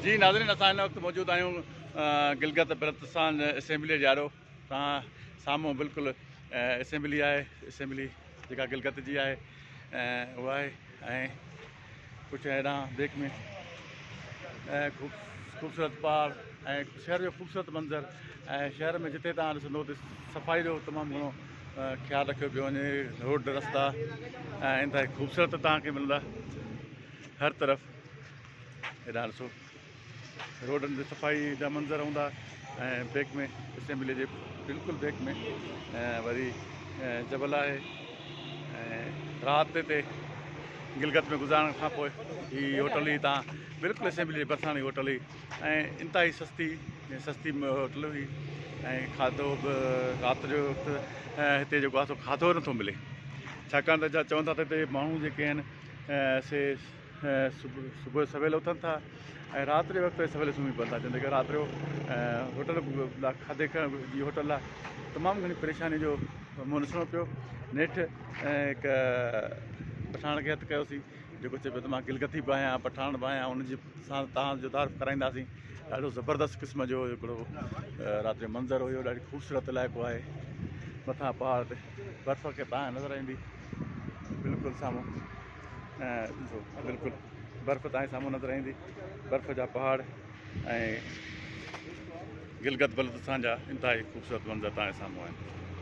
जी नाज़रीन, असां हिन वक़्तु मौजूदु आहियूं गिलगित बल्तिस्तान असेंबली ॼारो। तव्हां साम्हूं बिल्कुलु असेंबली आहे। असेंबली जेका गिलगित जी आहे उहा आहे। ऐं कुझु हेॾां बेक में ख़ूबसूरत पहाड़ ऐं शहर जो ख़ूबसूरत मंज़र। ऐं शहर में जिते तव्हां ॾिसंदो त सफ़ाई जो तमामु घणो ख़्यालु रखियो पियो वञे। रोड रस्ता ऐं इंतिहाई ख़ूबसूरत तव्हांखे मिलंदा हर तरफ़। हेॾां ॾिसो रोडनि ते सफ़ाई जा मंज़र हूंदा। ऐं बेक में असेंबली जे बिल्कुलु बेक में वरी जबल आहे। ऐं राति हिते गिलगित में गुज़ारण खां पोइ हीअ होटल ई तव्हां बिल्कुलु असेंबली जे भरिसां ई होटल हुई। ऐं इंतिहाई सस्ती होटल हुई। ऐं खाधो बि राति जो वक़्तु हिते जेको आहे सो खाधो नथो मिले, छाकाणि त छा चवनि था त हिते माण्हू जेके आहिनि से सुबुह सवेल उथनि था ऐं राति जे वक़्तु सवेल सुम्ही पवनि था। चवंदा की राति जो होटल खाधे जी होटल आहे तमामु घणी परेशानी जो मुंहुं ॾिसणो पियो। नेठि हिकु पठाण खे हथु कयोसीं जेको चए पियो त मां गिलगित बि आहियां, पठाण बि आहियां, उनजी सां तव्हांजो तारीफ़ कराईंदासीं। ॾाढो ज़बरदस्त क़िस्म जो हिकिड़ो राति जो मंज़रु हुयो। ॾाढी ख़ूबसूरत इलाइक़ो आहे। मथां पहाड़ ते बर्फ़ खे तव्हां नज़र ईंदी बिल्कुलु साम्हूं। ॾिसो बिल्कुलु बर्फ़ तव्हांजे साम्हूं नज़र ईंदी, बर्फ़ जा पहाड़ ऐं गिलगित बल्तिस्तान जा इंतिहाई ख़ूबसूरत मंज़र तव्हांजे साम्हूं आहिनि।